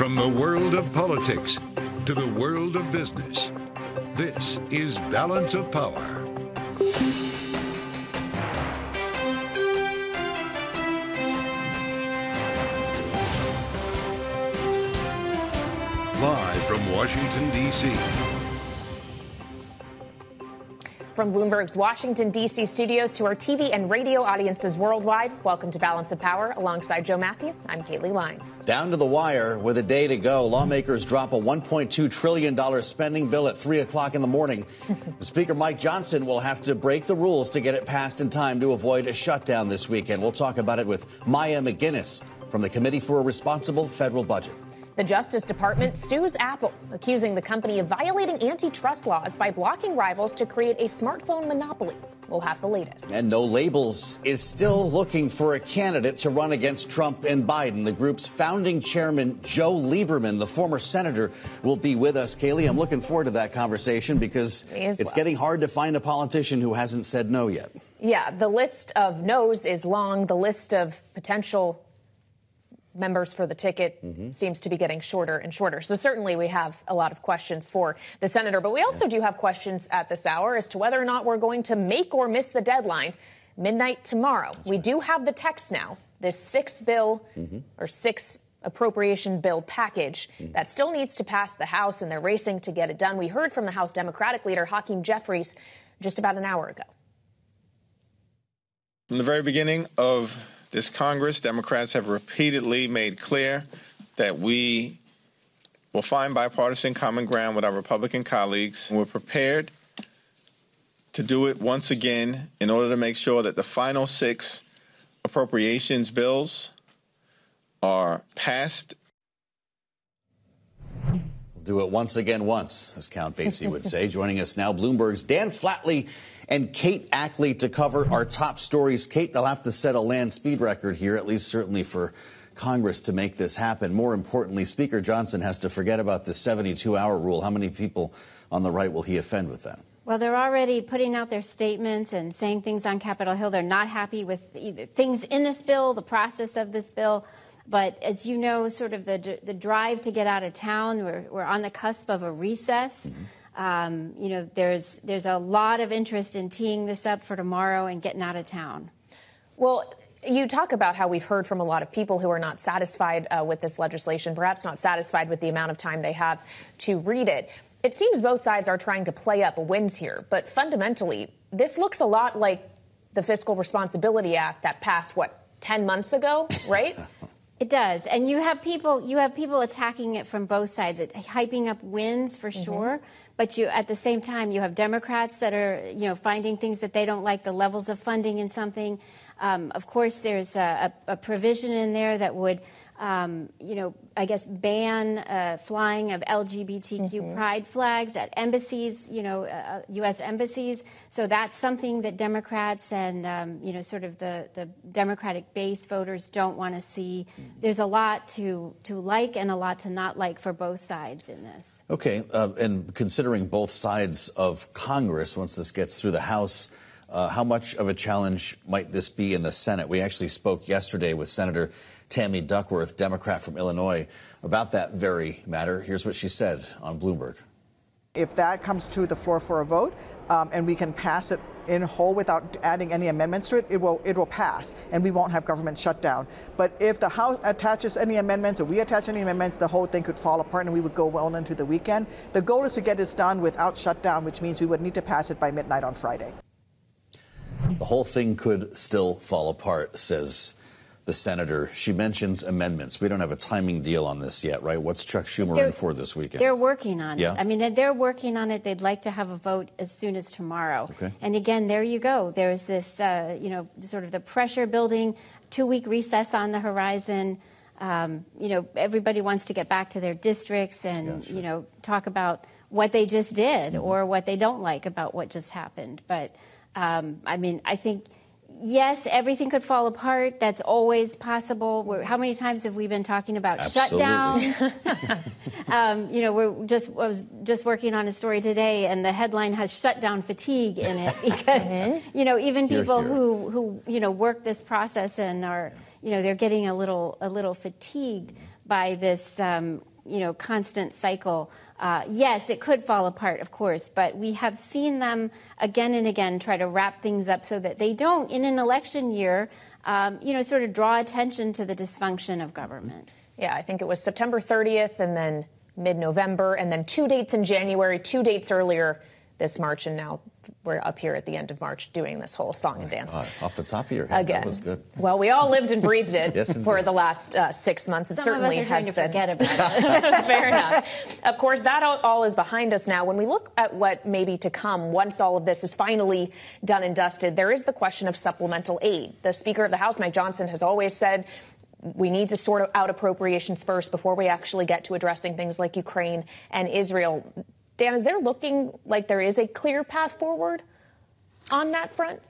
From the world of politics to the world of business, this is Balance of Power. Live from Washington, D.C. From Bloomberg's Washington, D.C. studios to our TV and radio audiences worldwide, welcome to Balance of Power. Alongside Joe Matthew, I'm Kaylee Lyons. Down to the wire with a day to go. Lawmakers drop a $1.2 trillion spending bill at 3 o'clock in the morning. Speaker Mike Johnson will have to break the rules to get it passed in time to avoid a shutdown this weekend. We'll talk about it with Maya MacGuineas from the Committee for a Responsible Federal Budget. The Justice Department sues Apple, accusing the company of violating antitrust laws by blocking rivals to create a smartphone monopoly. We'll have the latest. And No Labels is still looking for a candidate to run against Trump and Biden. The group's founding chairman, Joe Lieberman, the former senator, will be with us. Kaylee, I'm looking forward to that conversation because it's getting hard to find a politician who hasn't said no yet. Yeah, the list of no's is long. The list of potential members for the ticket seems to be getting shorter and shorter. So certainly we have a lot of questions for the senator. But we also do have questions at this hour as to whether or not we're going to make or miss the deadline midnight tomorrow. We do have the text now, this six appropriation bill package that still needs to pass the House, and they're racing to get it done. We heard from the House Democratic leader, Hakeem Jeffries, just about an hour ago. From the very beginning of this Congress, Democrats have repeatedly made clear that we will find bipartisan common ground with our Republican colleagues. And we're prepared to do it once again in order to make sure that the final six appropriations bills are passed. We'll do it once again once, as Count Basie would say. Joining us now, Bloomberg's Dan Flatley and Kate Ackley to cover our top stories. Kate, they'll have to set a land speed record here, at least certainly for Congress to make this happen. More importantly, Speaker Johnson has to forget about the 72-hour rule. How many people on the right will he offend with that? Well, they're already putting out their statements and saying things on Capitol Hill. They're not happy with either things in this bill, the process of this bill. But as you know, sort of the drive to get out of town, we're on the cusp of a recess. You know, there's a lot of interest in teeing this up for tomorrow and getting out of town. Well, you talk about how we've heard from a lot of people who are not satisfied with this legislation, perhaps not satisfied with the amount of time they have to read it. It seems both sides are trying to play up wins here. But fundamentally, this looks a lot like the Fiscal Responsibility Act that passed, 10 months ago, right? It does. And you have people attacking it from both sides, hyping up wins for sure. But at the same time, you have Democrats that are, finding things that they don't like, the levels of funding in something. Of course, there's a provision in there that would, I guess, ban flying of LGBTQ pride flags at embassies, U.S. embassies. So that's something that Democrats and, sort of the Democratic base voters don't want to see. There's a lot to like and a lot to not like for both sides in this. Okay. And considering both sides of Congress, once this gets through the House, how much of a challenge might this be in the Senate? We actually spoke yesterday with Senator Tammy Duckworth, Democrat from Illinois, about that very matter. Here's what she said on Bloomberg. If that comes to the floor for a vote and we can pass it in whole without adding any amendments to it, it will pass and we won't have government shutdown. But if the House attaches any amendments or we attach any amendments, the whole thing could fall apart and we would go well into the weekend. The goal is to get this done without shutdown, which means we would need to pass it by midnight on Friday. The whole thing could still fall apart, says the senator. She mentions amendments. We don't have a timing deal on this yet, right? What's Chuck Schumer in for this weekend? They're working on it. I mean, they're working on it. They'd like to have a vote as soon as tomorrow. Okay. And again, there you go. There's this, sort of the pressure building, 2-week recess on the horizon. Everybody wants to get back to their districts and, talk about what they just did or what they don't like about what just happened. But, I think, yes, everything could fall apart. That's always possible. How many times have we been talking about shutdowns? I was just working on a story today, and the headline has shutdown fatigue in it because, even people who work this process and are, they're getting a little fatigued by this constant cycle. Yes, it could fall apart, of course, but we have seen them again and again try to wrap things up so that they don't, in an election year, sort of draw attention to the dysfunction of government. Yeah, I think it was September 30th and then mid-November, and then 2 dates in January, 2 dates earlier this March, and now we're up here at the end of March doing this whole song and dance. Off the top of your head, again. That was good. Well, we all lived and breathed it Yes, for the last 6 months. It Some certainly of us are has trying been. to forget about it. Fair enough. Of course, that all is behind us now. When we look at what may be to come once all of this is finally done and dusted, there is the question of supplemental aid. The Speaker of the House, Mike Johnson, has always said we need to sort out appropriations first before we actually get to addressing things like Ukraine and Israel. Dan, is there looking like there is a clear path forward on that front?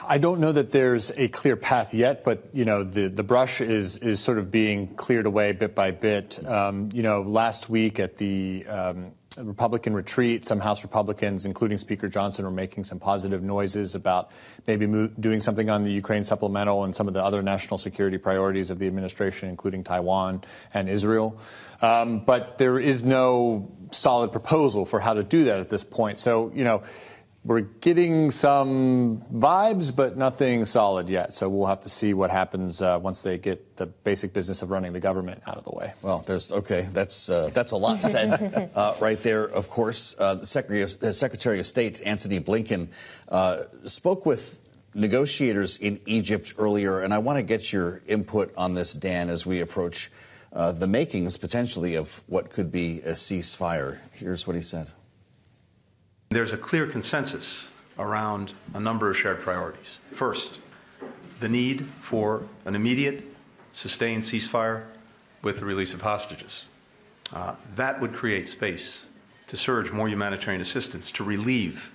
I don't know that there's a clear path yet, but, the brush is sort of being cleared away bit by bit. Last week at the Republican retreat, some House Republicans, including Speaker Johnson, were making some positive noises about maybe doing something on the Ukraine supplemental and some of the other national security priorities of the administration, including Taiwan and Israel. But there is no solid proposal for how to do that at this point. So, we're getting some vibes, but nothing solid yet. So we'll have to see what happens once they get the basic business of running the government out of the way. Well, that's a lot said right there. Of course, the Secretary of State, Antony Blinken, spoke with negotiators in Egypt earlier, and I want to get your input on this, Dan, as we approach the makings, potentially, of what could be a ceasefire. Here's what he said. There's a clear consensus around a number of shared priorities. First, the need for an immediate, sustained ceasefire with the release of hostages. That would create space to surge more humanitarian assistance, to relieve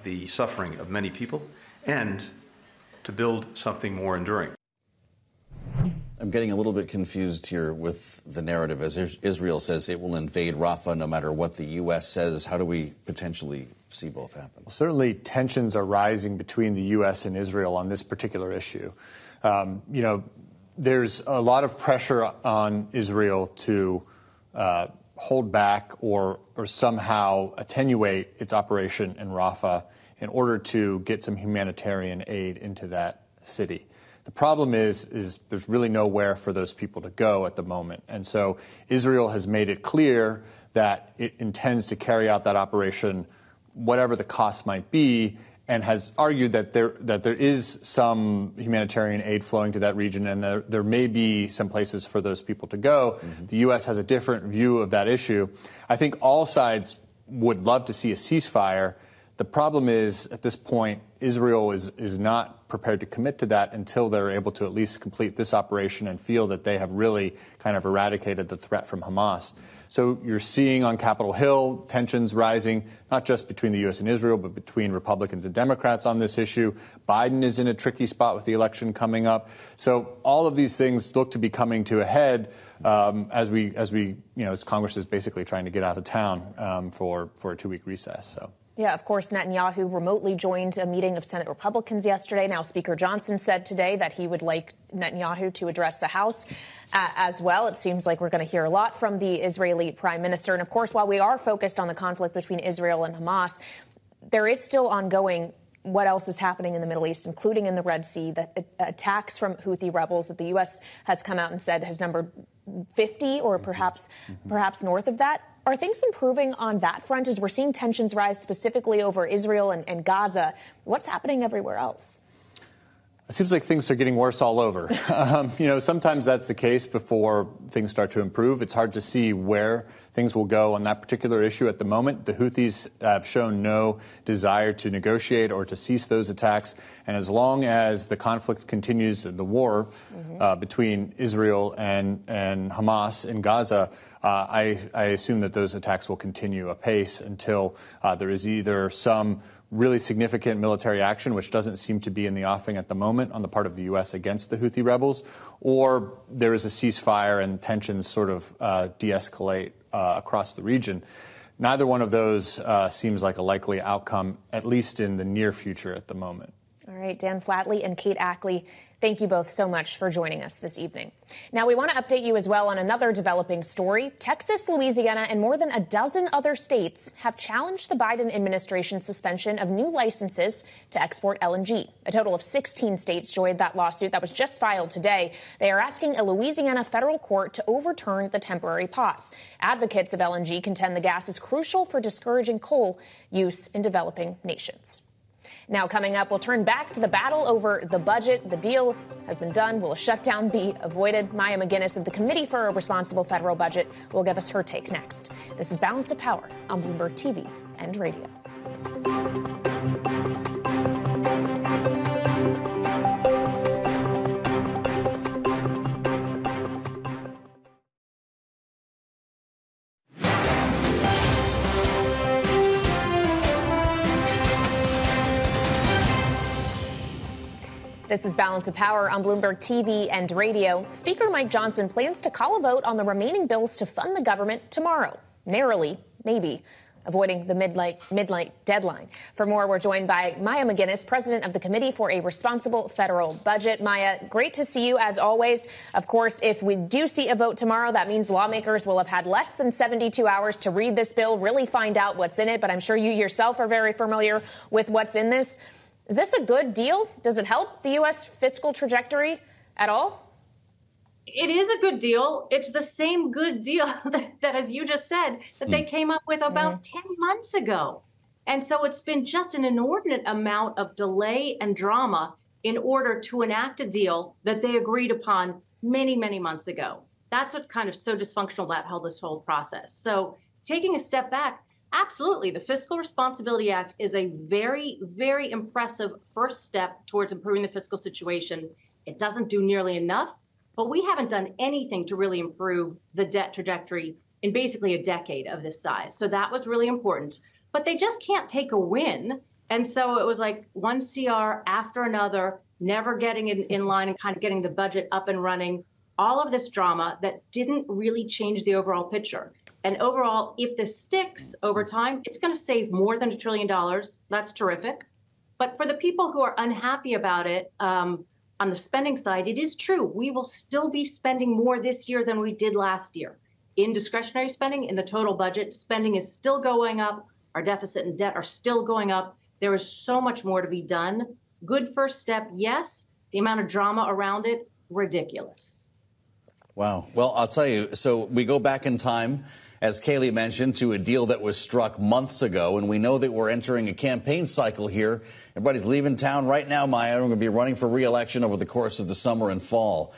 the suffering of many people, and to build something more enduring. I'm getting a little bit confused here with the narrative as Israel says it will invade Rafah no matter what the U.S. says. How do we potentially see both happen? Well, certainly tensions are rising between the U.S. and Israel on this particular issue. There's a lot of pressure on Israel to hold back or somehow attenuate its operation in Rafah in order to get some humanitarian aid into that city. The problem is there's really nowhere for those people to go at the moment. And so Israel has made it clear that it intends to carry out that operation, whatever the cost might be, and has argued that there is some humanitarian aid flowing to that region, and there may be some places for those people to go. Mm-hmm. The U.S. has a different view of that issue. I think all sides would love to see a ceasefire. The problem is, at this point, Israel is not prepared to commit to that until they're able to at least complete this operation and feel that they have really kind of eradicated the threat from Hamas. So you're seeing on Capitol Hill tensions rising, not just between the U.S. and Israel, but between Republicans and Democrats on this issue. Biden is in a tricky spot with the election coming up. So all of these things look to be coming to a head as Congress is basically trying to get out of town for a 2-week recess. So. Yeah, of course, Netanyahu remotely joined a meeting of Senate Republicans yesterday. Now, Speaker Johnson said today that he would like Netanyahu to address the House as well. It seems like we're going to hear a lot from the Israeli prime minister. And, of course, while we are focused on the conflict between Israel and Hamas, there is still ongoing what else is happening in the Middle East, including in the Red Sea, that attacks from Houthi rebels that the U.S. has come out and said has numbered 50 or perhaps north of that. Are things improving on that front as we're seeing tensions rise specifically over Israel and Gaza? What's happening everywhere else? It seems like things are getting worse all over. Sometimes that's the case before things start to improve. It's hard to see where things will go on that particular issue at the moment. The Houthis have shown no desire to negotiate or to cease those attacks. And as long as the conflict continues, the war between Israel and Hamas in Gaza, I assume that those attacks will continue apace until there is either some really significant military action, which doesn't seem to be in the offing at the moment on the part of the U.S. against the Houthi rebels, or there is a ceasefire and tensions sort of de-escalate across the region. Neither one of those seems like a likely outcome, at least in the near future at the moment. All right. right, Dan Flatley and Kate Ackley, thank you both so much for joining us this evening. Now, we want to update you as well on another developing story. Texas, Louisiana, and more than a dozen other states have challenged the Biden administration's suspension of new licenses to export LNG. A total of 16 states joined that lawsuit that was just filed today. They are asking a Louisiana federal court to overturn the temporary pause. Advocates of LNG contend the gas is crucial for discouraging coal use in developing nations. Now, coming up, we'll turn back to the battle over the budget. The deal has been done. Will a shutdown be avoided? Maya MacGuineas of the Committee for a Responsible Federal Budget will give us her take next. This is Balance of Power on Bloomberg TV and radio. This is Balance of Power on Bloomberg TV and radio. Speaker Mike Johnson plans to call a vote on the remaining bills to fund the government tomorrow. Narrowly, maybe, avoiding the midnight deadline. For more, we're joined by Maya MacGuineas, president of the Committee for a Responsible Federal Budget. Maya, great to see you as always. Of course, if we do see a vote tomorrow, that means lawmakers will have had less than 72 hours to read this bill, really find out what's in it. But I'm sure you yourself are very familiar with what's in this. Is this a good deal? Does it help the U.S. fiscal trajectory at all? It is a good deal. It's the same good deal that as you just said, that they came up with about 10 months ago. And so it's been just an inordinate amount of delay and drama in order to enact a deal that they agreed upon many, many months ago. That's what's kind of so dysfunctional about how this whole process. So taking a step back, absolutely. The Fiscal Responsibility Act is a very, very impressive first step towards improving the fiscal situation. It doesn't do nearly enough, but we haven't done anything to really improve the debt trajectory in basically a decade of this size. So that was really important. But they just can't take a win. And so it was like one CR after another, never getting in line and kind of getting the budget up and running. All of this drama that didn't really change the overall picture. And overall, if this sticks over time, it's going to save more than $1 trillion. That's terrific. But for the people who are unhappy about it, on the spending side, it is true. We will still be spending more this year than we did last year. In discretionary spending, in the total budget, spending is still going up. Our deficit and debt are still going up. There is so much more to be done. Good first step, yes. The amount of drama around it, ridiculous. Wow. Well, I'll tell you, so we go back in time, as Kayleigh mentioned, to a deal that was struck months ago, and we know that we're entering a campaign cycle here. Everybody's leaving town right now, Maya. We're going to be running for re-election over the course of the summer and fall.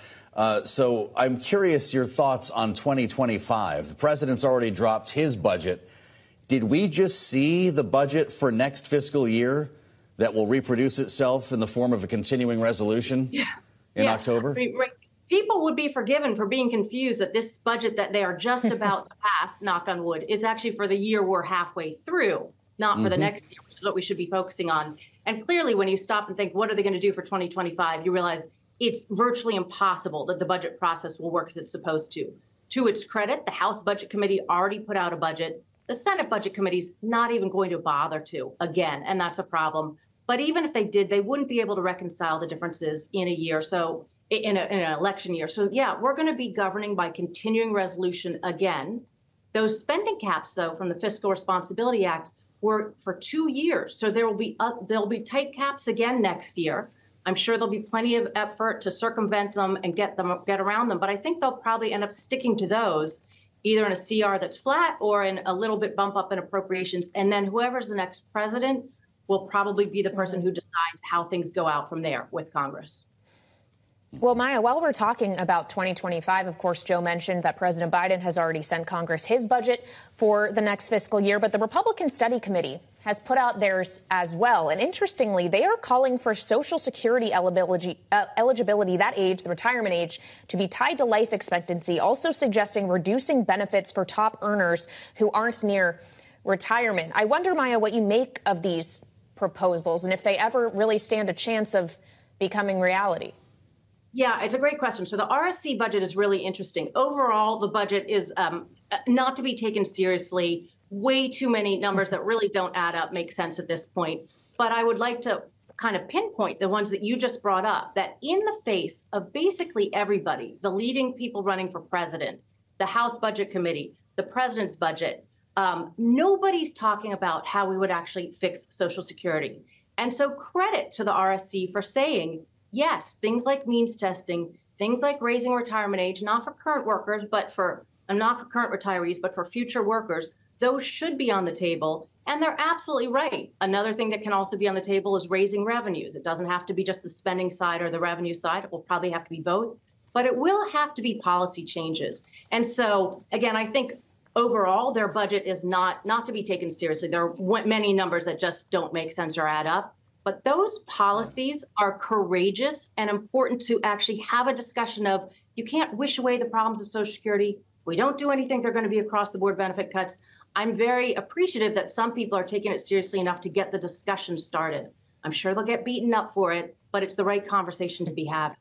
So I'm curious your thoughts on 2025. The president's already dropped his budget. Did we just see the budget for next fiscal year that will reproduce itself in the form of a continuing resolution in October? People would be forgiven for being confused that this budget that they are just about to pass, knock on wood, is actually for the year we're halfway through, not for the next year, which is what we should be focusing on. And clearly, when you stop and think, what are they going to do for 2025, you realize it's virtually impossible that the budget process will work as it's supposed to. To its credit, the House Budget Committee already put out a budget. The Senate Budget Committee's not even going to bother to, again, and that's a problem. But even if they did, they wouldn't be able to reconcile the differences in a year. So in an election year. So, yeah, we're going to be governing by continuing resolution again. Those spending caps, though, from the Fiscal Responsibility Act were for 2 years. So there'll be tight caps again next year. I'm sure there'll be plenty of effort to circumvent them and get around them. But I think they'll probably end up sticking to those, either in a CR that's flat or in a little bit bump up in appropriations. And then whoever's the next president will probably be the person who decides how things go out from there with Congress. Well, Maya, while we're talking about 2025, of course, Joe mentioned that President Biden has already sent Congress his budget for the next fiscal year, but the Republican Study Committee has put out theirs as well. And interestingly, they are calling for Social Security eligibility, that age, the retirement age, to be tied to life expectancy, also suggesting reducing benefits for top earners who aren't near retirement. I wonder, Maya, what you make of these proposals and if they ever really stand a chance of becoming reality. Yeah, it's a great question. So the RSC budget is really interesting. Overall, the budget is not to be taken seriously. Way too many numbers that really don't add up make sense at this point. But I would like to kind of pinpoint the ones that you just brought up, that in the face of basically everybody, the leading people running for president, the House Budget Committee, the president's budget, nobody's talking about how we would actually fix Social Security. And so credit to the RSC for saying, yes, things like means testing, things like raising retirement age, not for current workers, but not for current retirees, but for future workers, those should be on the table. And they're absolutely right. Another thing that can also be on the table is raising revenues. It doesn't have to be just the spending side or the revenue side. It will probably have to be both, but it will have to be policy changes. And so, again, I think overall, their budget is not to be taken seriously. There are many numbers that just don't make sense or add up. But those policies are courageous and important to actually have a discussion of. You can't wish away the problems of Social Security. We don't do anything, they're going to be across the board benefit cuts. I'm very appreciative that some people are taking it seriously enough to get the discussion started. I'm sure they'll get beaten up for it, but it's the right conversation to be had.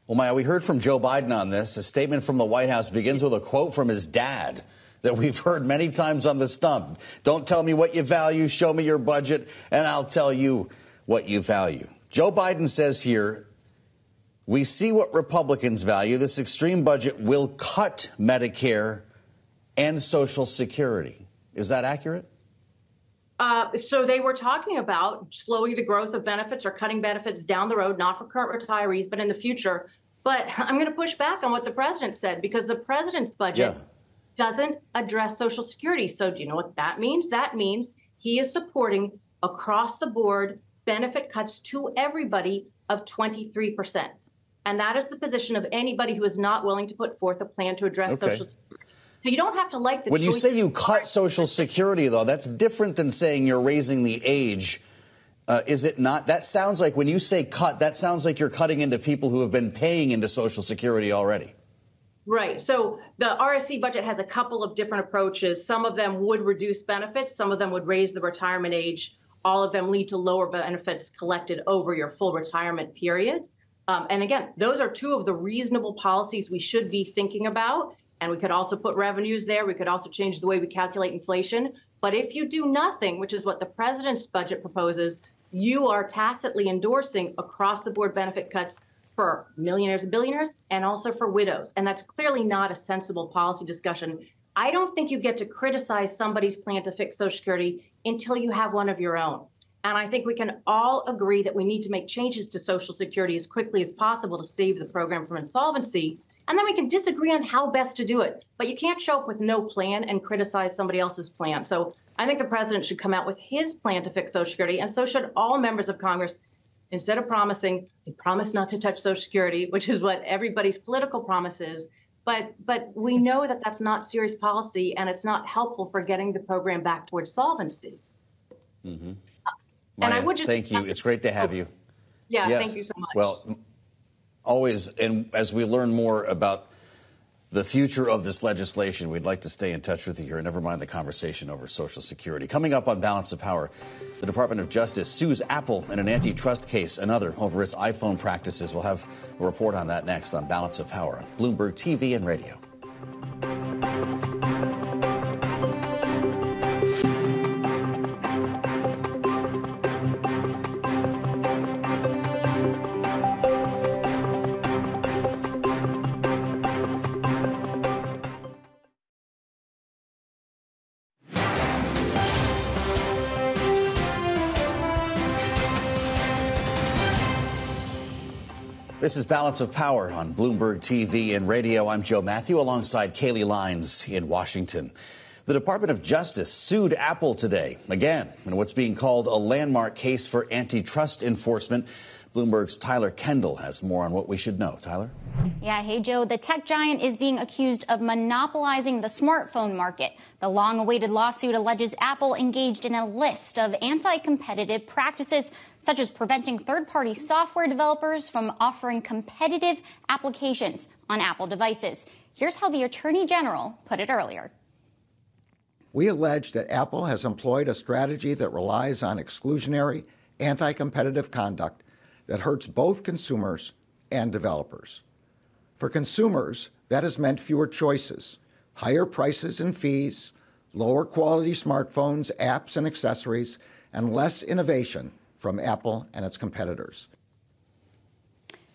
Well, Maya, we heard from Joe Biden on this. A statement from the White House begins with a quote from his dad that we've heard many times on the stump. Don't tell me what you value, show me your budget, and I'll tell you what you value. Joe Biden says here, we see what Republicans value. This extreme budget will cut Medicare and Social Security. Is that accurate? So they were talking about slowing the growth of benefits or cutting benefits down the road, not for current retirees, but in the future. But I'm going to push back on what the president said, because the president's budget doesn't address Social Security. So do you know what that means? That means he is supporting across the board benefit cuts to everybody of 23%. And that is the position of anybody who is not willing to put forth a plan to address Social Security. So you don't have to like the When you say you cut Social Security, though, that's different than saying you're raising the age. Is it not? That sounds like when you say cut, that sounds like you're cutting into people who have been paying into Social Security already. Right. So the RSC budget has a couple of different approaches. Some of them would reduce benefits. Some of them would raise the retirement age. All of them lead to lower benefits collected over your full retirement period. And again, those are two of the reasonable policies we should be thinking about. And we could also put revenues there. We could also change the way we calculate inflation. But if you do nothing, which is what the president's budget proposes, you are tacitly endorsing across the board benefit cuts for millionaires and billionaires and also for widows. And that's clearly not a sensible policy discussion. I don't think you get to criticize somebody's plan to fix Social Security until you have one of your own. And I think we can all agree that we need to make changes to Social Security as quickly as possible to save the program from insolvency. And then we can disagree on how best to do it. But you can't show up with no plan and criticize somebody else's plan. So I think the president should come out with his plan to fix Social Security. And so should all members of Congress. Instead of promising, they promise not to touch Social Security, which is what everybody's political promise is. But we know that that's not serious policy, and it's not helpful for getting the program back towards solvency. Mm-hmm. And I would just thank you. It's great to have you. Yeah, thank you so much. Well, always, and as we learn more about the future of this legislation, we'd like to stay in touch with you here. Never mind the conversation over Social Security. Coming up on Balance of Power, the Department of Justice sues Apple in an antitrust case, another over its iPhone practices. We'll have a report on that next on Balance of Power, Bloomberg TV and radio. This is Balance of Power on Bloomberg TV and radio. I'm Joe Matthew alongside Kaylee Lines in Washington. The Department of Justice sued Apple today, again, in what's being called a landmark case for antitrust enforcement. Bloomberg's Tyler Kendall has more on what we should know. Tyler? Yeah, hey, Joe. The tech giant is being accused of monopolizing the smartphone market. The long-awaited lawsuit alleges Apple engaged in a list of anti-competitive practices, such as preventing third-party software developers from offering competitive applications on Apple devices. Here's how the Attorney General put it earlier. We allege that Apple has employed a strategy that relies on exclusionary, anti-competitive conduct that hurts both consumers and developers. For consumers, that has meant fewer choices, higher prices and fees, lower quality smartphones, apps, and accessories, and less innovation from Apple and its competitors.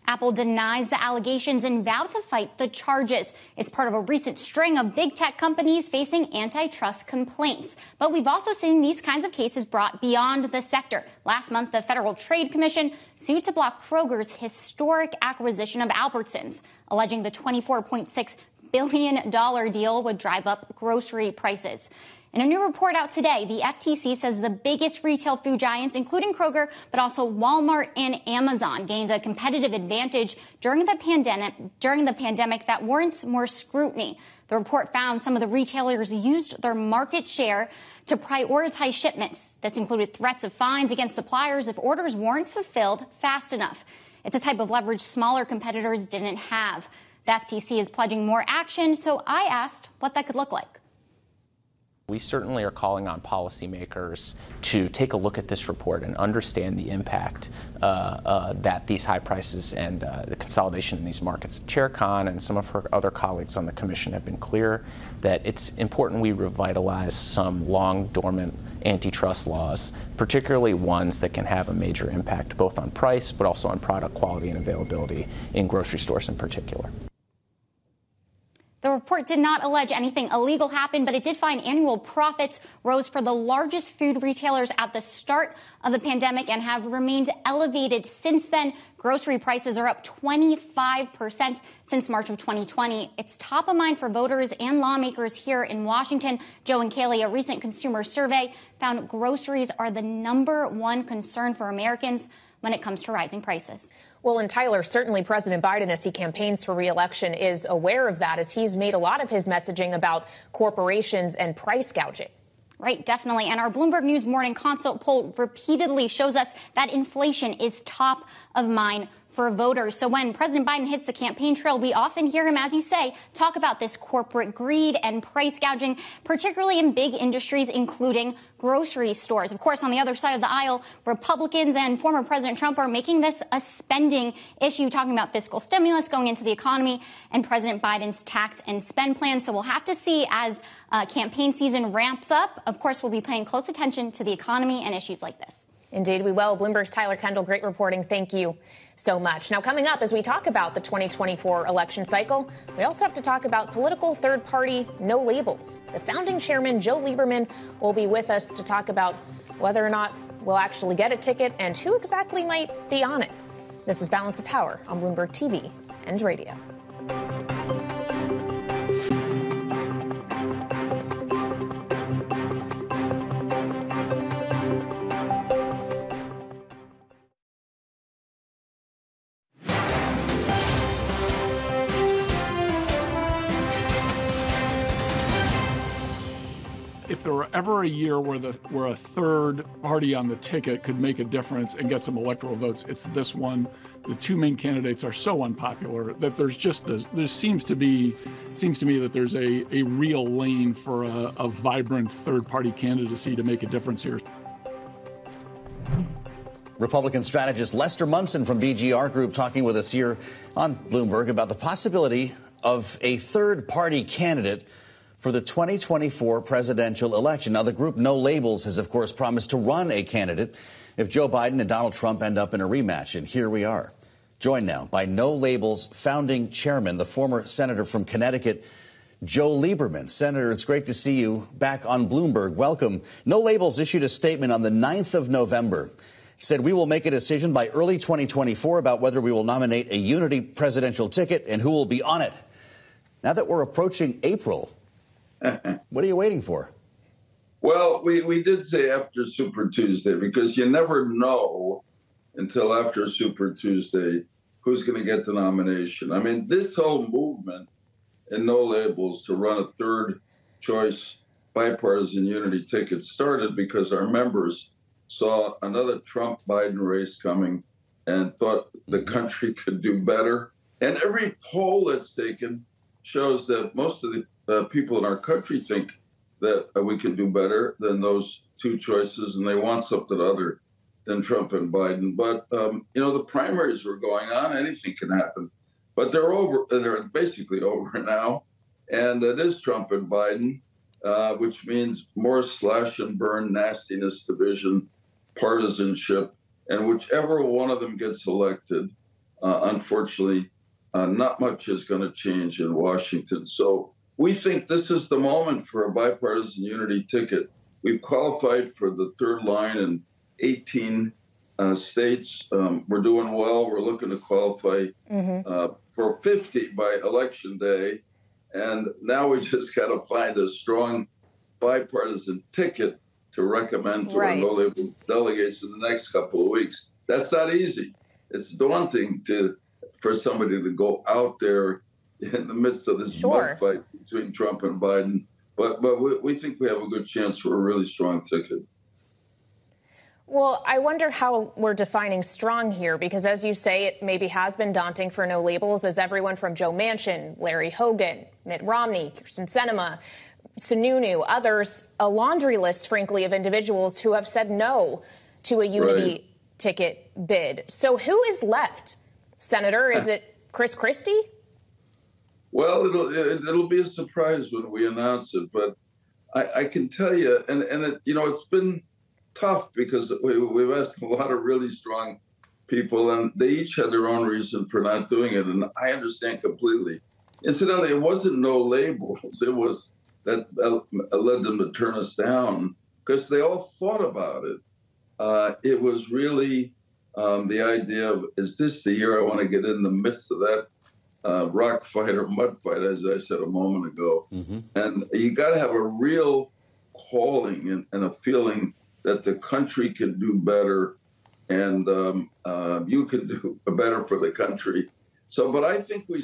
Apple denies the allegations and vowed to fight the charges. It's part of a recent string of big tech companies facing antitrust complaints. But we've also seen these kinds of cases brought beyond the sector. Last month, the Federal Trade Commission sued to block Kroger's historic acquisition of Albertsons, alleging the $24.6 billion deal would drive up grocery prices. In a new report out today, the FTC says the biggest retail food giants, including Kroger, but also Walmart and Amazon, gained a competitive advantage during the pandemic that warrants more scrutiny. The report found some of the retailers used their market share to prioritize shipments. This included threats of fines against suppliers if orders weren't fulfilled fast enough. It's a type of leverage smaller competitors didn't have. The FTC is pledging more action, so I asked what that could look like. We certainly are calling on policymakers to take a look at this report and understand the impact that these high prices and the consolidation in these markets. Chair Khan and some of her other colleagues on the commission have been clear that it's important we revitalize some long dormant antitrust laws, particularly ones that can have a major impact both on price but also on product quality and availability in grocery stores in particular. The report did not allege anything illegal happened, but it did find annual profits rose for the largest food retailers at the start of the pandemic and have remained elevated since then. Grocery prices are up 25% since March of 2020. It's top of mind for voters and lawmakers here in Washington. Joe and Kaylee, a recent consumer survey found groceries are the #1 concern for Americans when it comes to rising prices. Well, and Tyler, certainly President Biden, as he campaigns for re-election, is aware of that, as he's made a lot of his messaging about corporations and price gouging. Right, definitely. And our Bloomberg News Morning Consult poll repeatedly shows us that inflation is top of mind for voters. So when President Biden hits the campaign trail, we often hear him, as you say, talk about this corporate greed and price gouging, particularly in big industries, including grocery stores. Of course, on the other side of the aisle, Republicans and former President Trump are making this a spending issue, talking about fiscal stimulus going into the economy and President Biden's tax and spend plan. So we'll have to see as campaign season ramps up. Of course, we'll be paying close attention to the economy and issues like this. Indeed, we will. Bloomberg's Tyler Kendall, great reporting. Thank you so much. Now, coming up, as we talk about the 2024 election cycle, we also have to talk about political third-party no labels. The founding chairman, Joe Lieberman, will be with us to talk about whether or not we'll actually get a ticket and who exactly might be on it. This is Balance of Power on Bloomberg TV and radio. If there were ever a year where a third party on the ticket could make a difference and get some electoral votes, it's this one. The two main candidates are so unpopular that there seems to me that there's a real lane for a vibrant third party candidacy to make a difference here. Republican strategist Lester Munson from BGR Group talking with us here on Bloomberg about the possibility of a third party candidate for the 2024 presidential election. Now, the group No Labels has, of course, promised to run a candidate if Joe Biden and Donald Trump end up in a rematch. And here we are, joined now by No Labels founding chairman, the former senator from Connecticut, Joe Lieberman. Senator, it's great to see you back on Bloomberg. Welcome. No Labels issued a statement on the 9th of November. Said we will make a decision by early 2024 about whether we will nominate a unity presidential ticket and who will be on it. Now that we're approaching April, what are you waiting for? Well, we did say after Super Tuesday, because you never know until after Super Tuesday who's going to get the nomination. I mean, this whole movement in No Labels to run a third choice bipartisan unity ticket started because our members saw another Trump-Biden race coming and thought the country could do better. And every poll that's taken shows that most of the people in our country think that we can do better than those two choices, and they want something other than Trump and Biden. But, the primaries were going on. Anything can happen. But they're over. They're basically over now. And it is Trump and Biden, which means more slash and burn, nastiness, division, partisanship. And whichever one of them gets elected, unfortunately, not much is going to change in Washington. So we think this is the moment for a bipartisan unity ticket. We've qualified for the third line in 18 states. We're doing well. We're looking to qualify for 50 by Election Day. And now we just got to find a strong bipartisan ticket to recommend to our no-label delegates in the next couple of weeks. That's not easy. It's daunting for somebody to go out there in the midst of this mud fight between Trump and Biden. But we think we have a good chance for a really strong ticket. Well, I wonder how we're defining strong here, because as you say, it maybe has been daunting for no labels, as everyone from Joe Manchin, Larry Hogan, Mitt Romney, Kirsten Sinema, Sununu, others, a laundry list, frankly, of individuals who have said no to a unity ticket bid. So who is left, Senator? Is it Chris Christie? Well, it'll be a surprise when we announce it, but I can tell you, and it, it's been tough because we've asked a lot of really strong people, and they each had their own reason for not doing it, and I understand completely. Incidentally, it wasn't no labels. It was that led them to turn us down because they all thought about it. It was really the idea of, is this the year I want to get in the midst of that rock fight or mud fight, as I said a moment ago. And you got to have a real calling and a feeling that the country can do better, and you can do better for the country. So, but I think we're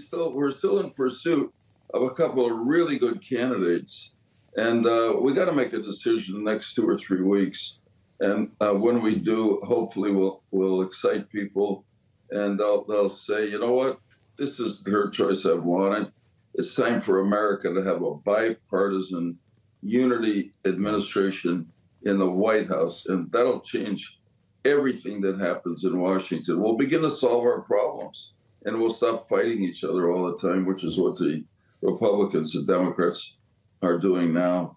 still in pursuit of a couple of really good candidates, and we got to make a decision in the next 2 or 3 weeks. And when we do, hopefully we'll excite people, and they'll say, you know what, this is their choice I've wanted. It's time for America to have a bipartisan unity administration in the White House, and that'll change everything that happens in Washington. We'll begin to solve our problems, and we'll stop fighting each other all the time, which is what the Republicans and Democrats are doing now.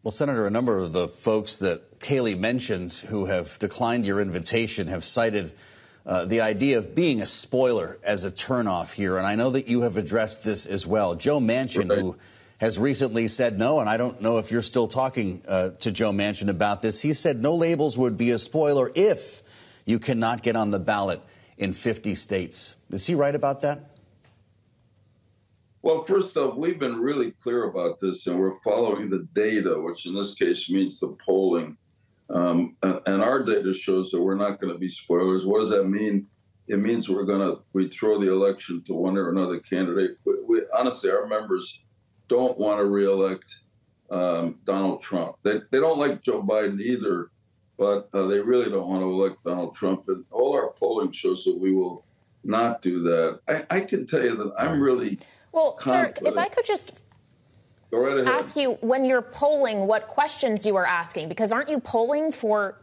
Well, Senator, a number of the folks that Kayleigh mentioned who have declined your invitation have cited the idea of being a spoiler as a turnoff here, and I know that you have addressed this as well. Joe Manchin, who has recently said no, and I don't know if you're still talking to Joe Manchin about this. He said no labels would be a spoiler if you cannot get on the ballot in 50 states. Is he right about that? Well, first off, we've been really clear about this, and we're following the data, which in this case means the polling. And our data shows that we're not going to be spoilers. What does that mean? It means we throw the election to one or another candidate. Honestly, our members don't want to reelect Donald Trump. They don't like Joe Biden either, but they really don't want to elect Donald Trump. And all our polling shows that we will not do that. I can tell you that I'm really confident. Sir, if I could just go right ahead. Ask you, when you're polling, what questions you are asking, because aren't you polling for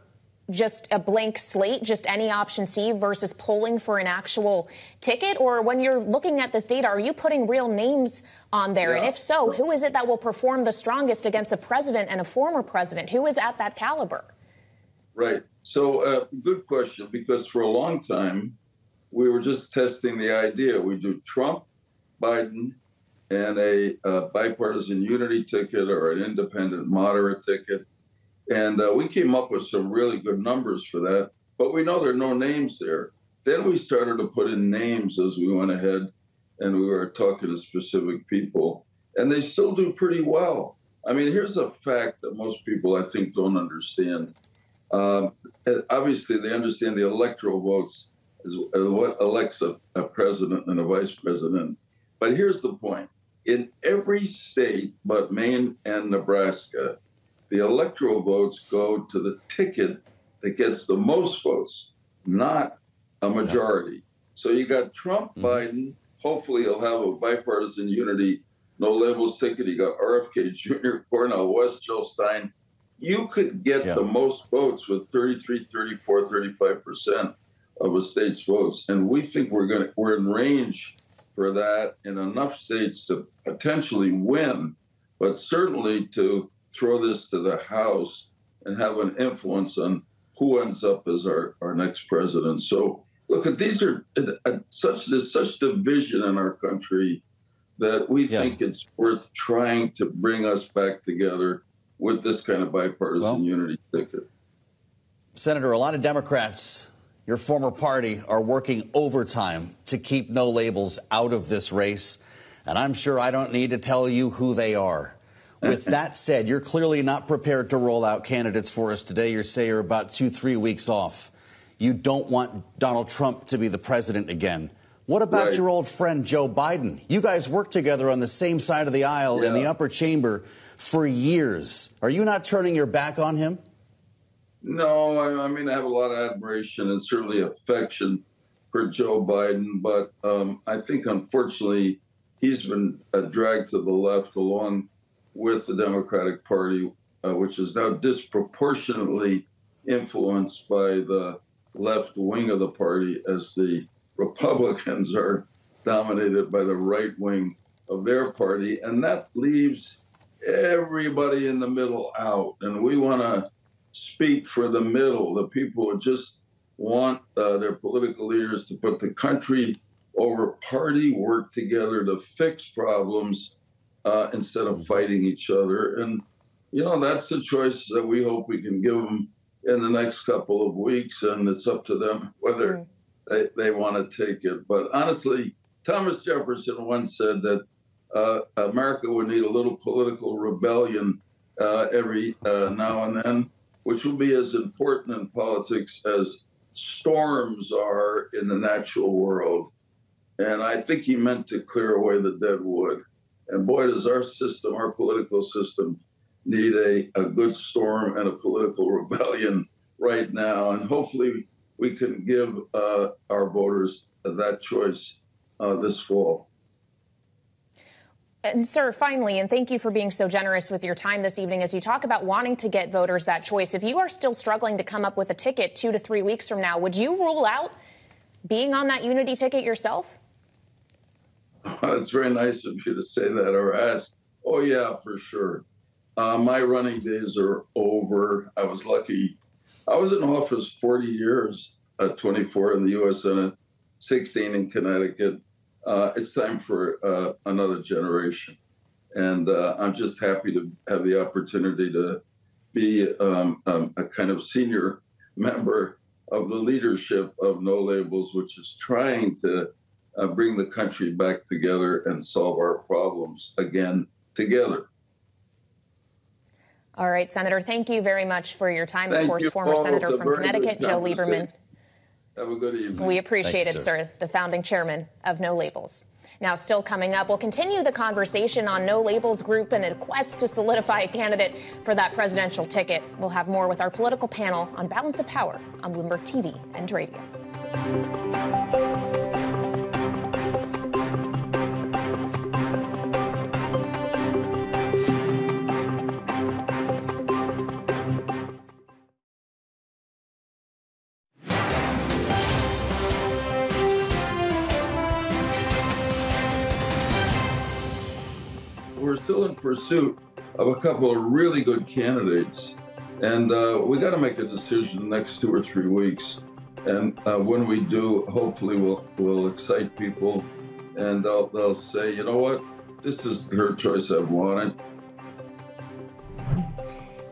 just a blank slate, just any option C, versus polling for an actual ticket? Or when you're looking at this data, are you putting real names on there? And if so, who is it that will perform the strongest against a president and a former president? Who is at that caliber? Right. So good question, because for a long time, we were just testing the idea. We do Trump, Biden, and a bipartisan unity ticket or an independent moderate ticket. And we came up with some really good numbers for that, but we know there are no names there. Then we started to put in names as we went ahead, and we were talking to specific people, and they still do pretty well. I mean, here's a fact that most people, I think, don't understand. Obviously, they understand the electoral votes is what elects a president and a vice president. But here's the point. In every state but Maine and Nebraska, the electoral votes go to the ticket that gets the most votes, not a majority. So you got Trump, Biden. Hopefully he'll have a bipartisan unity, no labels ticket. You got RFK Jr., Cornel West, Jill Stein. You could get the most votes with 33, 34, 35% of a state's votes. And we think we're in range for that in enough states to potentially win, but certainly to throw this to the House and have an influence on who ends up as our next president. So look, these are there's such division in our country that we think it's worth trying to bring us back together with this kind of bipartisan unity ticket. Senator, a lot of Democrats, your former party, are working overtime to keep no labels out of this race. And I'm sure I don't need to tell you who they are. With that said, you're clearly not prepared to roll out candidates for us today. You say you're about 2-3 weeks off. You don't want Donald Trump to be the president again. What about your old friend Joe Biden? You guys worked together on the same side of the aisle in the upper chamber for years. Are you not turning your back on him? No, I mean, I have a lot of admiration and certainly affection for Joe Biden, but I think, unfortunately, he's been dragged to the left along with the Democratic Party, which is now disproportionately influenced by the left wing of the party, as the Republicans are dominated by the right wing of their party. And that leaves everybody in the middle out. And we want to speak for the middle, the people who just want their political leaders to put the country over party, work together to fix problems instead of fighting each other. And, you know, that's the choice that we hope we can give them in the next couple of weeks. And it's up to them whether they want to take it. But honestly, Thomas Jefferson once said that America would need a little political rebellion every now and then, which will be as important in politics as storms are in the natural world. And I think he meant to clear away the dead wood. And boy, does our system, our political system, need a good storm and a political rebellion right now. And hopefully we can give our voters that choice this fall. And sir, finally, and thank you for being so generous with your time this evening as you talk about wanting to get voters that choice. If you are still struggling to come up with a ticket 2 to 3 weeks from now, would you rule out being on that unity ticket yourself? It's very nice of you to say that or ask. Oh, yeah, for sure. My running days are over. I was lucky. I was in office 40 years, 24 in the U.S. Senate, 16 in Connecticut. It's time for another generation. And I'm just happy to have the opportunity to be a kind of senior member of the leadership of No Labels, which is trying to bring the country back together and solve our problems again together. All right, Senator, thank you very much for your time. Thank of course, you, former Paul. Senator from Connecticut, Joe Lieberman. Have a good evening. We appreciate it, sir. The founding chairman of No Labels. Now, still coming up, we'll continue the conversation on No Labels Group and a quest to solidify a candidate for that presidential ticket. We'll have more with our political panel on Balance of Power on Bloomberg TV and radio. We're still in pursuit of a couple of really good candidates. And we got to make a decision next 2 or 3 weeks. And when we do, hopefully we'll excite people and they'll say, you know what, this is her choice I've wanted.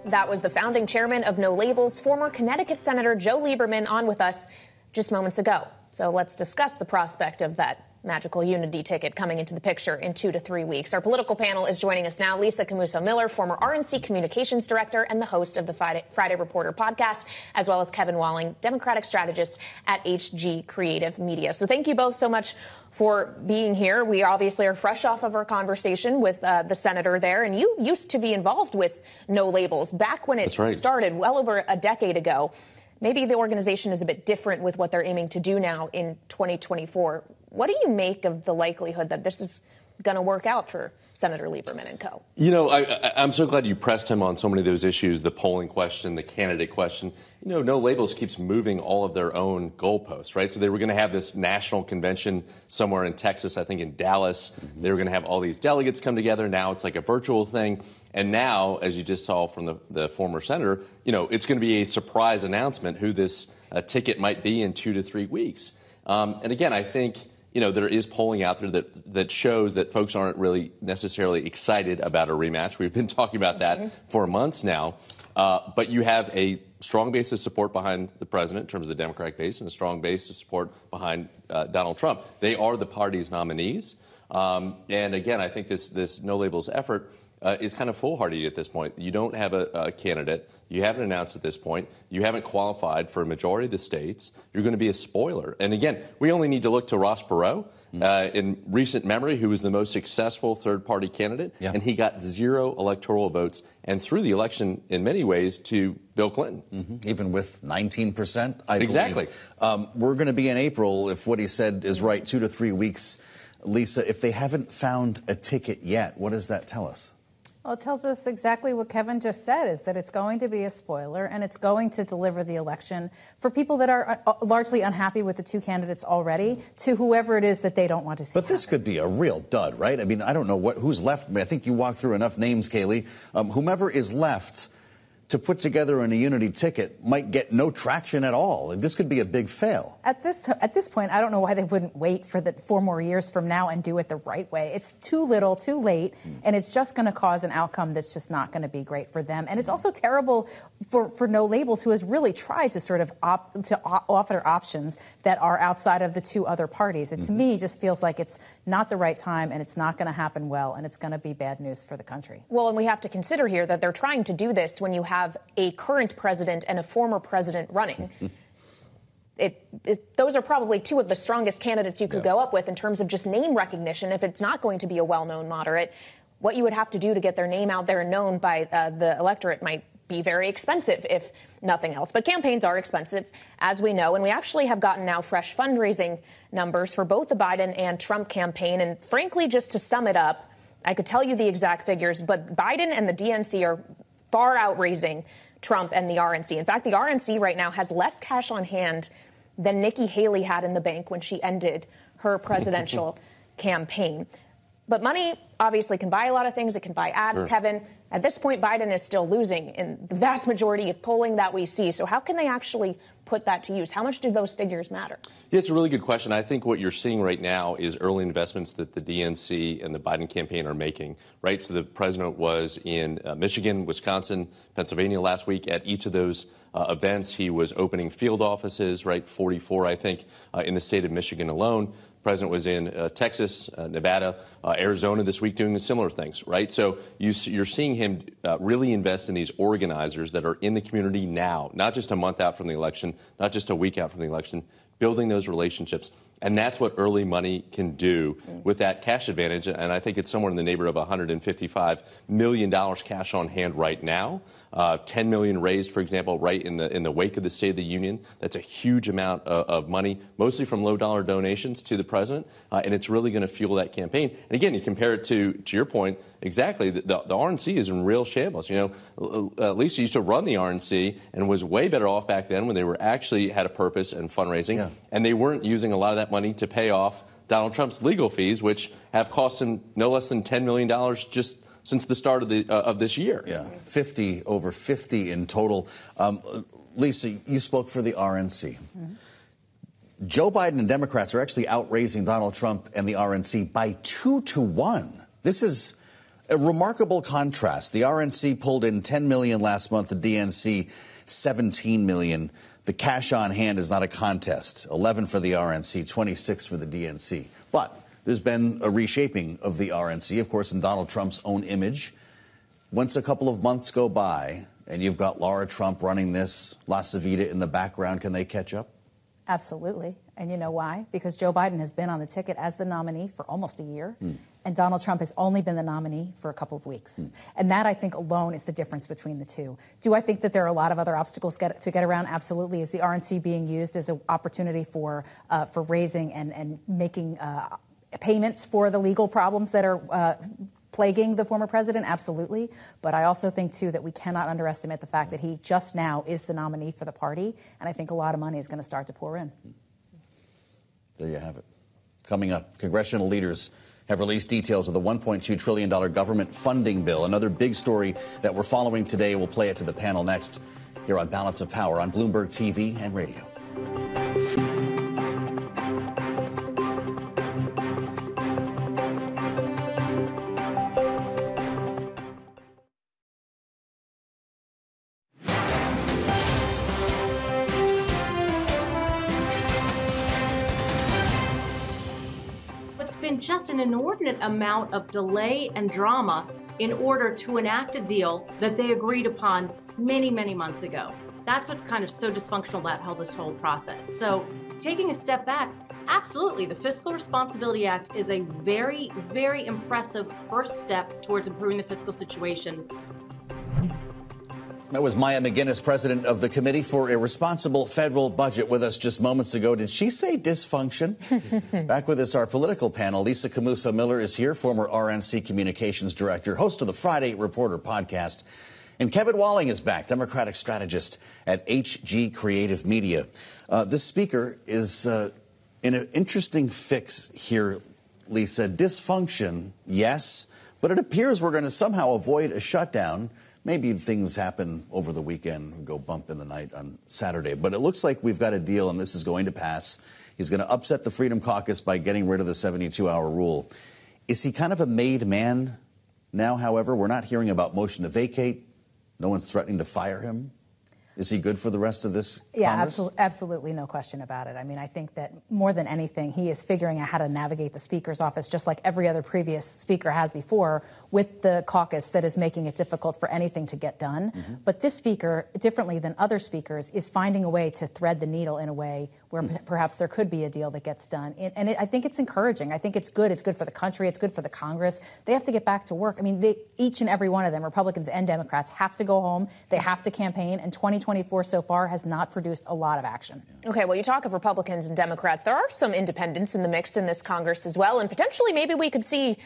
That was the founding chairman of No Labels, former Connecticut Senator Joe Lieberman, on with us just moments ago. So let's discuss the prospect of that magical unity ticket coming into the picture in 2 to 3 weeks. Our political panel is joining us now. Lisa Camuso-Miller, former RNC communications director and the host of the Friday Reporter podcast, as well as Kevin Walling, Democratic strategist at HG Creative Media. So thank you both so much for being here. We obviously are fresh off of our conversation with the senator there, and you used to be involved with No Labels back when it started well over a decade ago. Maybe the organization is a bit different with what they're aiming to do now in 2024. What do you make of the likelihood that this is going to work out for Senator Lieberman and co. You know, I'm so glad you pressed him on so many of those issues, the polling question, the candidate question. You know, No Labels keeps moving all of their own goalposts, right? So they were going to have this national convention somewhere in Texas, I think in Dallas. Mm-hmm. They were going to have all these delegates come together. Now it's like a virtual thing. And now, as you just saw from the former senator, you know, it's going to be a surprise announcement who this ticket might be in 2 to 3 weeks. And again, I think, you know, there is polling out there that shows that folks aren't really necessarily excited about a rematch. We've been talking about that for months now. But you have a strong base of support behind the president in terms of the Democratic base and a strong base of support behind Donald Trump. They are the party's nominees. And again, I think this No Labels effort is kind of foolhardy at this point. You don't have a candidate. You haven't announced at this point. You haven't qualified for a majority of the states. You're going to be a spoiler. And again, we only need to look to Ross Perot in recent memory, who was the most successful third-party candidate, and he got 0 electoral votes and threw the election in many ways to Bill Clinton. Mm-hmm. Even with 19%, I exactly. believe. We're going to be in April, if what he said is right, 2 to 3 weeks. Lisa, if they haven't found a ticket yet, what does that tell us? Well, it tells us exactly what Kevin just said, is that it's going to be a spoiler and it's going to deliver the election for people that are largely unhappy with the two candidates already to whoever it is that they don't want to see. But this could be a real dud, right? I mean, I don't know who's left. I think you walked through enough names, Kaylee. Whomever is left to put together in a unity ticket might get no traction at all. This could be a big fail. At this point, I don't know why they wouldn't wait for 4 more years from now and do it the right way. It's too little, too late, and it's just going to cause an outcome that's just not going to be great for them. And it's also terrible for No Labels, who has really tried to sort of offer options that are outside of the two other parties. It, to me, just feels like it's not the right time, and it's not going to happen well, and it's going to be bad news for the country. Well, and we have to consider here that they're trying to do this when you have a current president and a former president running. Those are probably two of the strongest candidates you could go up with in terms of just name recognition. If it's not going to be a well-known moderate, what you would have to do to get their name out there and known by the electorate might be very expensive, if nothing else. But campaigns are expensive, as we know, and we actually have gotten now fresh fundraising numbers for both the Biden and Trump campaign. And frankly, just to sum it up, I could tell you the exact figures, but Biden and the DNC are far outraising Trump and the RNC. In fact, the RNC right now has less cash on hand than Nikki Haley had in the bank when she ended her presidential campaign. But money obviously can buy a lot of things. It can buy ads, Kevin. At this point, Biden is still losing in the vast majority of polling that we see. So how can they actually put that to use? How much do those figures matter? Yeah, it's a really good question. I think what you're seeing right now is early investments that the DNC and the Biden campaign are making, right? So the president was in Michigan, Wisconsin, Pennsylvania last week. At each of those events, he was opening field offices, right? 44, I think, in the state of Michigan alone. The president was in Texas, Nevada, Arizona this week doing similar things, right? So you're seeing him really invest in these organizers that are in the community now, not just a month out from the election, not just a week out from the election, building those relationships. And that's what early money can do with that cash advantage. And I think it's somewhere in the neighborhood of $155 million cash on hand right now. $10 million raised, for example, right in the wake of the State of the Union. That's a huge amount of money, mostly from low-dollar donations to the president. And it's really going to fuel that campaign. And again, you compare it to your point, exactly, the RNC is in real shambles. You know, Lisa used to run the RNC and was way better off back then when they were actually had a purpose and fundraising. Yeah. And they weren't using a lot of that money to pay off Donald Trump's legal fees, which have cost him no less than $10 million just since the start of this year. Yeah, over 50 in total. Lisa, you spoke for the RNC. Joe Biden and Democrats are actually outraising Donald Trump and the RNC by 2 to 1. This is a remarkable contrast. The RNC pulled in $10 million last month, the DNC $17 million. The cash on hand is not a contest. 11 for the RNC, 26 for the DNC. But there's been a reshaping of the RNC, of course, in Donald Trump's own image. Once a couple of months go by and you've got Laura Trump running this, La Savita in the background, can they catch up? Absolutely. And you know why? Because Joe Biden has been on the ticket as the nominee for almost a year, and Donald Trump has only been the nominee for a couple of weeks. And that, I think, alone is the difference between the two. Do I think that there are a lot of other obstacles to get around? Absolutely. Is the RNC being used as an opportunity for raising and making payments for the legal problems that are plaguing the former president, absolutely. But I also think, too, that we cannot underestimate the fact that he just now is the nominee for the party, and I think a lot of money is going to start to pour in. There you have it. Coming up, congressional leaders have released details of the $1.2 trillion government funding bill. Another big story that we're following today. We'll play it to the panel next here on Balance of Power on Bloomberg TV and radio. Just an inordinate amount of delay and drama in order to enact a deal that they agreed upon many, many months ago. That's what's kind of so dysfunctional about how this whole process. So taking a step back, absolutely, the Fiscal Responsibility Act is a very, very impressive first step towards improving the fiscal situation. That was Maya MacGuineas, president of the Committee for a Responsible Federal Budget, with us just moments ago. Did she say dysfunction? Back with us, our political panel. Lisa Camuso Miller is here, former RNC Communications Director, host of the Friday Reporter podcast. And Kevin Walling is back, Democratic strategist at HG Creative Media. This speaker is in an interesting fix here, Lisa. Dysfunction, yes, but it appears we're going to somehow avoid a shutdown. Maybe things happen over the weekend, go bump in the night on Saturday. But it looks like we've got a deal, and this is going to pass. He's going to upset the Freedom Caucus by getting rid of the 72-hour rule. Is he kind of a made man now, however? We're not hearing about motion to vacate. No one's threatening to fire him. Is he good for the rest of this Congress? Yeah, absolutely, no question about it. I mean, I think that more than anything, he is figuring out how to navigate the Speaker's office, just like every other previous Speaker has before, with the caucus that is making it difficult for anything to get done. Mm-hmm. But this Speaker, differently than other Speakers, is finding a way to thread the needle in a way where perhaps there could be a deal that gets done. And I think it's encouraging. I think it's good. It's good for the country. It's good for the Congress. They have to get back to work. I mean, each and every one of them, Republicans and Democrats, have to go home. They have to campaign. And 2024 so far has not produced a lot of action. Okay, well, you talk of Republicans and Democrats. There are some independents in the mix in this Congress as well. And potentially maybe we could see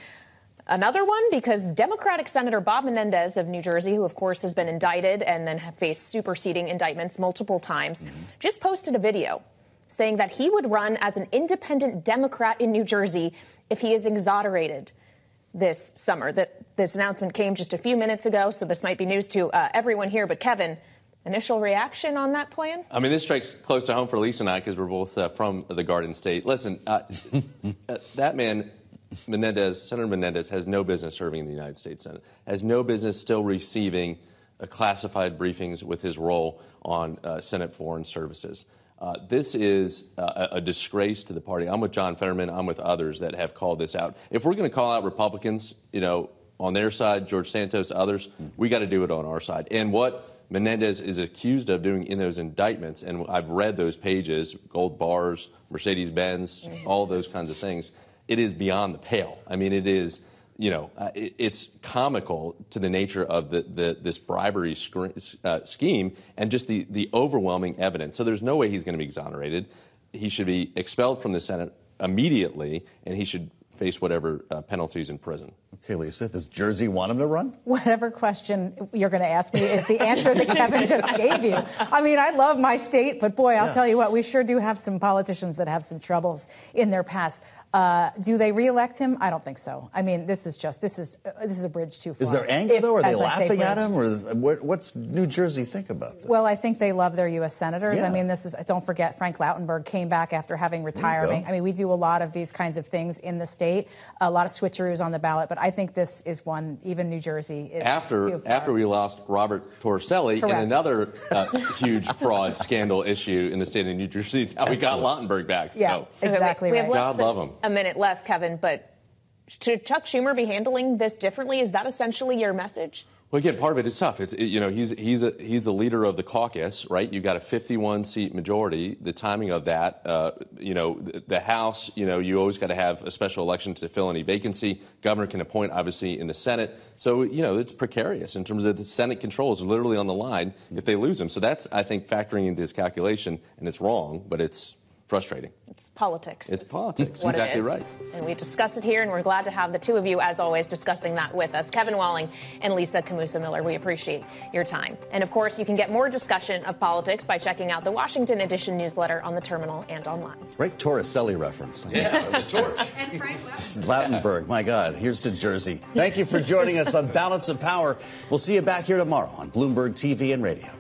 another one, because Democratic Senator Bob Menendez of New Jersey, who, of course, has been indicted and then faced superseding indictments multiple times, just posted a video saying that he would run as an independent Democrat in New Jersey if he is exonerated this summer. This announcement came just a few minutes ago, so this might be news to everyone here. But, Kevin, initial reaction on that plan? I mean, this strikes close to home for Lisa and I, because we're both from the Garden State. Listen, that man, Menendez, Senator Menendez, has no business serving in the United States Senate, has no business still receiving classified briefings with his role on Senate Foreign Services. This is a disgrace to the party. I'm with John Fetterman. I'm with others that have called this out. If we're going to call out Republicans, on their side, George Santos, others, we got to do it on our side. And what Menendez is accused of doing in those indictments, and I've read those pages, gold bars, Mercedes-Benz, all those kinds of things, it is beyond the pale. I mean, it is, it's comical to the nature of this bribery scheme and just the overwhelming evidence. So there's no way he's going to be exonerated. He should be expelled from the Senate immediately, and he should face whatever penalties in prison. Okay, Lisa, does Jersey want him to run? Whatever question you're going to ask me is the answer that Kevin just gave you. I mean, I love my state, but boy, I'll tell you what, we sure do have some politicians that have some troubles in their past. Do they reelect him? I don't think so. I mean, this is a bridge too far. Is there anger, though? Are they laughing at him? Or what's New Jersey think about this? Well, I think they love their U.S. senators. Yeah. I mean, don't forget, Frank Lautenberg came back after having retired. I mean, we do a lot of these kinds of things in the state, a lot of switcheroos on the ballot, but I think this is one, even New Jersey is After we lost Robert Torricelli in another huge fraud scandal issue in the state of New Jersey, is how we got Lautenberg back. Yeah, exactly right. God love him. A minute left, Kevin, but should Chuck Schumer be handling this differently? Is that essentially your message? Well, again, part of it is tough. He's the leader of the caucus, right? You've got a 51-seat majority. The timing of that, the House, you always got to have a special election to fill any vacancy. Governor can appoint, obviously, in the Senate. So, it's precarious in terms of the Senate control is literally on the line if they lose him. So that's, I think, factoring into his calculation, and it's wrong, but it's frustrating. It's politics. It's politics. What Exactly it is. right. And we discuss it here, and we're glad to have the two of you, as always, discussing that with us. Kevin Walling and Lisa Camusa-Miller, we appreciate your time. And, of course, you can get more discussion of politics by checking out the Washington Edition newsletter on the terminal and online. Great Torricelli reference. Yeah, the torch. And Frank Lautenberg, my God, here's to Jersey. Thank you for joining us on Balance of Power. We'll see you back here tomorrow on Bloomberg TV and Radio.